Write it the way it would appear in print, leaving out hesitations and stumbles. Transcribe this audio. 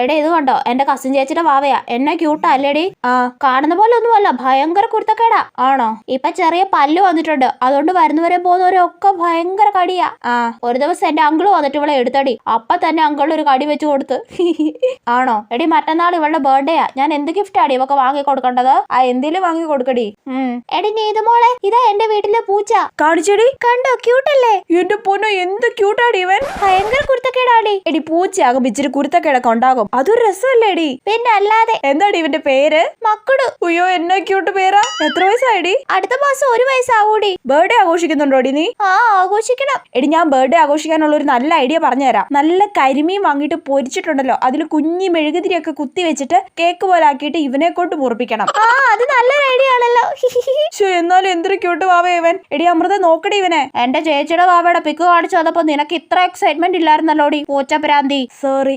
എടേ ഇത് കണ്ടോ, എന്റെ കസിൻ ചേച്ചിയുടെ വാവയാ. എന്നെ ക്യൂട്ടാ അല്ലേടി? ആ, കാണുന്ന പോലെ ഒന്നുമല്ല, ഭയങ്കര കുരുത്തക്കേടാ. ആണോ? ഇപ്പൊ ചെറിയ പല്ല് വന്നിട്ടുണ്ട്, അതുകൊണ്ട് വരുന്നവരെ പോകുന്നവരൊക്കെ ഭയങ്കര കടിയാ. ആ, ഒരു ദിവസം എന്റെ അങ്കിള് വന്നിട്ട് ഇവളെ എടുത്തടി. അപ്പൊ തന്നെ അങ്കിളിന് ഒരു കടി വെച്ച് കൊടുത്ത്. ആണോ? എടി മറ്റന്നാൾ ഇവളുടെ ബർത്ത്ഡേയാ. ഞാൻ എന്ത് ഗിഫ്റ്റാടി ഇവക്ക് വാങ്ങി കൊടുക്കേണ്ടത്? ആ, എന്തേലും വാങ്ങി കൊടുക്കടി. എടി നീതുമോളെ, ഇതാ എന്റെ വീട്ടിലെ പൂച്ച. കാണിച്ചെടി. കണ്ടോ, ക്യൂട്ടല്ലേ? എന്റെ പൊന്നോ, എന്ത് ക്യൂട്ടാടി ഇവൻ. ഭയങ്കര കുരുത്തക്കേടാടി. എടി പൂച്ചയാകും ഇച്ചിരി കുരുത്തക്കേടൊക്കെ ഉണ്ടാകും, അതൊരു രസമല്ലേടി? പിന്നെ അല്ലാതെ. എന്താടി ഇവന്റെ പേര്? മക്കുടു. അയ്യോ, എന്നാ ക്യൂട്ട് പേരാ. എത്ര വയസ്സായിടി? അടുത്ത മാസം 1 വയസ്സാവൂടി. ബർത്ത്ഡേ ആഘോഷിക്കുന്നുണ്ടോടി നീ? ആ, ആഘോഷിക്കണം. എടി ഞാൻ ബർത്ത്ഡേ ആഘോഷിക്കാനുള്ള ഒരു നല്ല ഐഡിയ പറഞ്ഞുതരാം. നല്ല കരിമീൻ വാങ്ങിയിട്ട് പൊരിച്ചിട്ടുണ്ടല്ലോ, അതിൽ കുഞ്ഞി മെഴുകുതിരിയൊക്കെ കുത്തി വെച്ചിട്ട് കേക്ക് പോലെ ആക്കിയിട്ട് ഇവനെ കൊണ്ട് മുറിപ്പിക്കണം. ആ, അത് നല്ലൊരു ഐഡിയ ആണല്ലോ. എന്നാലും എന്തൊരു ക്യൂട്ട് വാവ ഇവൻ. എടി അമൃത, നോക്കടി ഇവനെ. എന്റെ ചേച്ചിയുടെ വാവയുടെ പിക്ക് കാണിച്ചു വന്നപ്പോ നിനക്ക് ഇത്ര എക്സൈറ്റ്മെന്റ് ഇല്ലായിരുന്നല്ലോടി പൂച്ച പ്രാന്തി. സോറി.